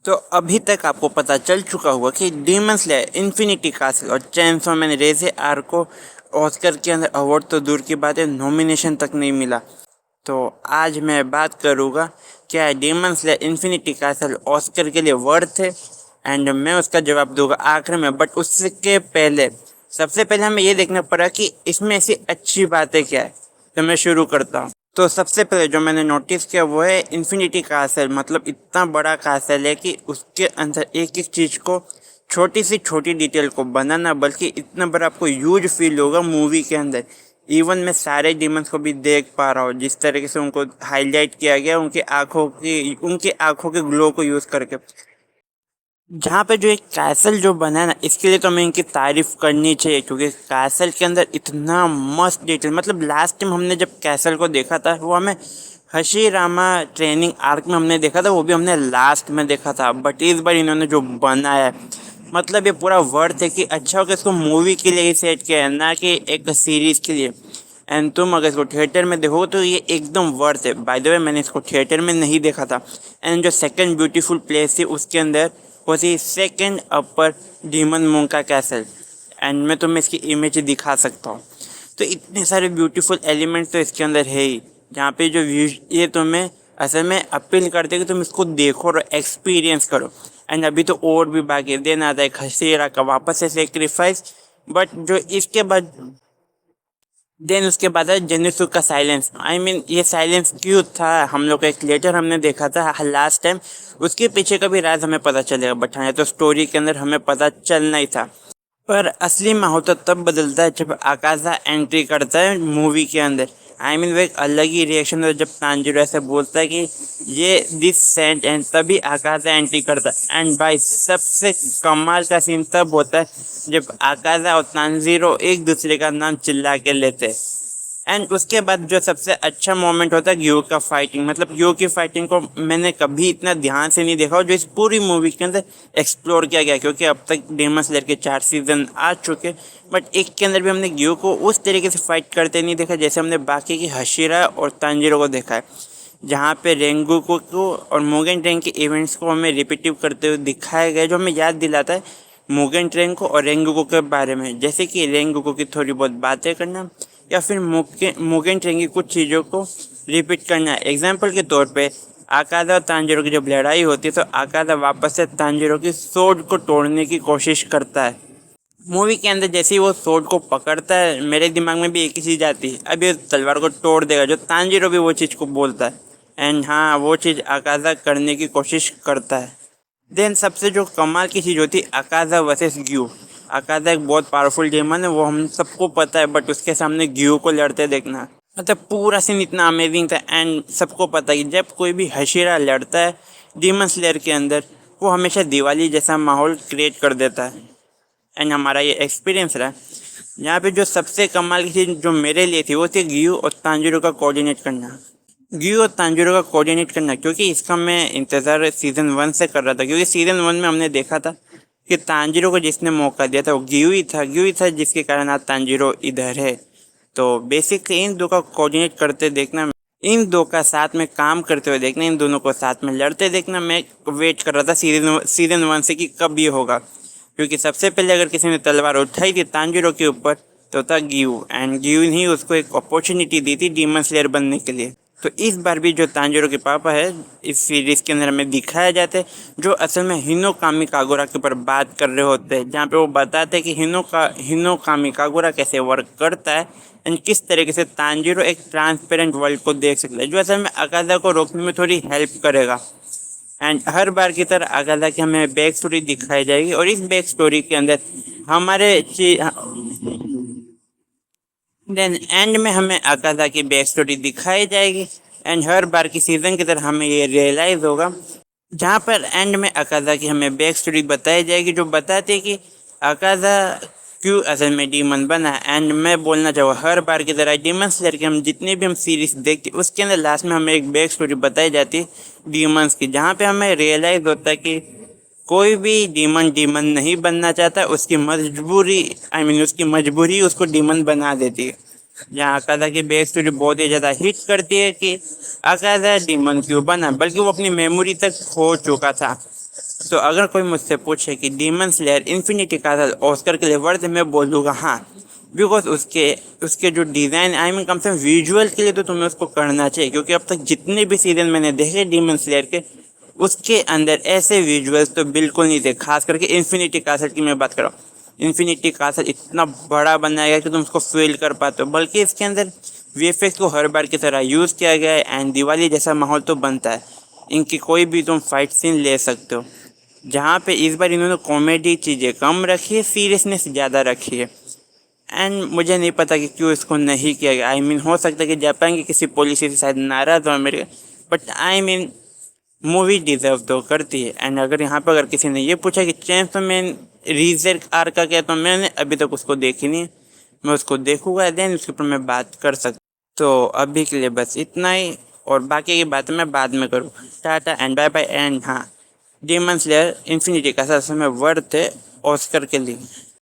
तो अभी तक आपको पता चल चुका होगा कि डीमन स्लेयर, इन्फिनिटी कासल और चेनसॉ मैन रेज़े आर को ऑस्कर के अंदर अवार्ड तो दूर की बात है, नॉमिनेशन तक नहीं मिला। तो आज मैं बात करूँगा क्या demon Slayer, infinity castle Oscar के लिए वर्थ है, एंड मैं उसका जवाब दूंगा आखिर में। बट उसके पहले सबसे पहले हमें ये देखना पड़ा कि इसमें ऐसी अच्छी बातें क्या है। तो मैं शुरू करता हूँ। तो सबसे पहले जो मैंने नोटिस किया वो है इन्फिनिटी कासल। मतलब इतना बड़ा कासल है कि उसके अंदर एक एक चीज़ को, छोटी सी छोटी डिटेल को बनाना, बल्कि इतना बड़ा आपको यूज फील होगा मूवी के अंदर। इवन मैं सारे डीमंस को भी देख पा रहा हूँ, जिस तरीके से उनको हाईलाइट किया गया उनकी आंखों के ग्लो को यूज़ करके। जहाँ पे जो एक कैसल जो बना है ना, इसके लिए तो हमें इनकी तारीफ करनी चाहिए, क्योंकि कैसल के अंदर इतना मस्त डिटेल। मतलब लास्ट टाइम हमने जब कैसल को देखा था वो हमें हशीरामा ट्रेनिंग आर्क में हमने देखा था, वो भी हमने लास्ट में देखा था। बट इस बार इन्होंने जो बनाया है, मतलब ये पूरा वर्थ है कि अच्छा हो कि इसको मूवी के लिए ही सेट किया है, ना कि एक सीरीज़ के लिए। एंड तुम अगर इसको थिएटर में देखो तो ये एकदम वर्थ है। बाय द वे मैंने इसको थिएटर में नहीं देखा था। एंड जो सेकंड ब्यूटीफुल प्लेस थी उसके अंदर वो थी सेकंड अपर डीमन मोंग का कैसल। एंड मैं तुम्हें इसकी इमेज दिखा सकता हूँ। तो इतने सारे ब्यूटीफुल एलिमेंट्स तो इसके अंदर है ही, जहाँ पे जो व्यूज ये तुम्हें असल में अपील करते हैं कि तुम इसको देखो और एक्सपीरियंस करो। एंड अभी तो और भी बाकी देन आता है खसीरा का वापस से सेक्रीफाइस। बट जो इसके बाद देन उसके बाद है जेनिसु का साइलेंस। आई मीन ये साइलेंस क्यों था, हम लोग का एक लेटर हमने देखा था लास्ट टाइम, उसके पीछे का भी राज हमें पता चलेगा। बट हाँ, तो स्टोरी के अंदर हमें पता चलना ही था। पर असली माहौल तो तब बदलता है जब आकाशा एंट्री करता है मूवी के अंदर। आई मीन वो एक अलग ही रिएक्शन होता है जब तांजीरो ऐसे बोलता है कि ये दिस सेंट, एंड तभी आकाशा एंट्री करता है। एंड भाई सबसे कमाल का सीन तब होता है जब आकाशा और तांजीरो एक दूसरे का नाम चिल्ला के लेते हैं। एंड उसके बाद जो सबसे अच्छा मोमेंट होता है ग्यू का फाइटिंग। मतलब ग्यू की फाइटिंग को मैंने कभी इतना ध्यान से नहीं देखा और जो इस पूरी मूवी के अंदर एक्सप्लोर किया गया, क्योंकि अब तक डेमन स्लेयर के 4 सीजन आ चुके, बट एक के अंदर भी हमने ग्यू को उस तरीके से फाइट करते नहीं देखा जैसे हमने बाकी की हशीरा और तांजीरो को देखा है, जहाँ पे रेंगुको को और मुगेन ट्रेन के इवेंट्स को हमें रिपीटिव करते हुए दिखाया गया, जो हमें याद दिलाता है मुगेन ट्रेन को और रेंगुको के बारे में। जैसे कि रेंगुको की थोड़ी बहुत बातें करना या फिर मुगेन ट्रेन की कुछ चीज़ों को रिपीट करना। एग्जाम्पल के तौर पे आकादा और तांजीरो की जब लड़ाई होती है तो आकादा वापस से तांजीरो की सोर्ड को तोड़ने की कोशिश करता है। मूवी के अंदर जैसे ही वो सोर्ड को पकड़ता है, मेरे दिमाग में भी एक ही चीज़ आती है, अब ये तलवार को तोड़ देगा। जो तांजीरो भी वो चीज़ को बोलता है, एंड हाँ वो चीज़ आकादा करने की कोशिश करता है। देन सबसे जो कमाल की चीज़ होती है अकाज़ा वर्सेस ग्यू। अकाज़ा एक बहुत पावरफुल डेमन है, वो हम सबको पता है, बट उसके सामने ग्यू को लड़ते देखना, मतलब पूरा सीन इतना अमेजिंग था। एंड सबको पता है कि जब कोई भी हशीरा लड़ता है डीमन स्लेयर के अंदर, वो हमेशा दिवाली जैसा माहौल क्रिएट कर देता है। एंड हमारा ये एक्सपीरियंस रहा। यहाँ पे जो सबसे कमाल की चीज़ जो मेरे लिए थी वो थी ग्यू और तांजीरो का कोऑर्डिनेट करना। ग्यू और तांजीरो का कोऑर्डिनेट करना, क्योंकि इसका मैं इंतज़ार सीज़न 1 से कर रहा था। क्योंकि सीज़न 1 में हमने देखा था कि तांजीरो को जिसने मौका दिया था वो ग्यू ही था जिसके कारण आज तांजीरो इधर है। तो बेसिकली इन दो का कोऑर्डिनेट करते देखना, इन दो का साथ में काम करते हुए देखना, इन दोनों को साथ में लड़ते देखना, मैं वेट कर रहा था सीज़न 1 से कि कब ये होगा। क्योंकि सबसे पहले अगर किसी ने तलवार उठाई थी तांजीरो के ऊपर तो था ग्यू, एंड ग्यू ही उसको एक अपॉर्चुनिटी दी थी डीमन स्लेयर बनने के लिए। तो इस बार भी जो तांजीरो के पापा है इस सीरीज़ के अंदर हमें दिखाया जाता है, जो असल में हिनो कामी कागोरा के ऊपर बात कर रहे होते हैं, जहाँ पे वो बताते हैं कि हिनो कामी कागोरा कैसे वर्क करता है एंड किस तरीके से तांजीरो एक ट्रांसपेरेंट वर्ल्ड को देख सकता है, जो असल में अकाज़ा को रोकने में थोड़ी हेल्प करेगा। एंड हर बार की तरह अकाज़ा की हमें बैक स्टोरी दिखाई जाएगी, और इस बैक स्टोरी के अंदर हमारे देन एंड में हमें अकाज़ा की बैक स्टोरी दिखाई जाएगी। एंड हर बार की सीज़न की तरह हमें ये रियलाइज़ होगा, जहाँ पर एंड में अकाज़ा की हमें बैक स्टोरी बताई जाएगी, जो बताती है कि अकाज़ा क्यों असल में डीमन बना। एंड मैं बोलना चाहूँगा हर बार की तरह डीमन स्लेयर के हम जितने भी हम सीरीज़ देखते उसके अंदर लास्ट में हमें एक बैक स्टोरी बताई जाती है डीमंस की, जहाँ पे हमें रियलाइज़ होता है कि कोई भी डीमन नहीं बनना चाहता, उसकी मजबूरी उसको डीमन बना देती है। जहाँ अकाज़ा की बैक स्टोरी बहुत ही ज़्यादा हिट करती है कि अकाज़ा डीमन क्यों बना, बल्कि वो अपनी मेमोरी तक खो चुका था। तो अगर कोई मुझसे पूछे कि demon Slayer infinity castle Oscar के लिए वर्थ है, मैं बोलूँगा हाँ, बिकॉज उसके उसके जो डिज़ाइन आई मीन कम से कम विजुअल के लिए तो तुम्हें उसको करना चाहिए, क्योंकि अब तक जितने भी सीजन मैंने देखे डीमन स्लेयर के, उसके अंदर ऐसे विजुअल्स तो बिल्कुल नहीं थे। खास करके इन्फिनिटी कासल की मैं बात कर रहा हूँ। इन्फिनिटी कासल इतना बड़ा बनाया गया कि तुम उसको फील कर पाते हो, बल्कि इसके अंदर वीएफएक्स को हर बार की तरह यूज़ किया गया है एंड दिवाली जैसा माहौल तो बनता है। इनकी कोई भी तुम फाइट सीन ले सकते हो, जहाँ पे इस बार इन्होंने कॉमेडी चीज़ें कम रखी है, सीरियसनेस ज़्यादा रखी है। एंड मुझे नहीं पता कि क्यों इसको नहीं किया गया। आई मीन हो सकता है कि जापान की किसी पॉलिसी से शायद नाराज़ हो America, but I mean movie deserve तो करती है। एंड अगर यहाँ पर अगर किसी ने ये पूछा कि चेंसो मैन रीजर आर का क्या, तो मैंने अभी तक उसको देखी नहीं है। मैं उसको देखूंगा देन उसके ऊपर मैं बात कर सकता। तो अभी के लिए बस इतना ही, और बाकी की बातें मैं बाद में करूँ। Tata and bye bye. And हाँ, डीमन स्लेयर इन्फिनिटी का सबसे में वर्थ है ऑस्कर के लिए।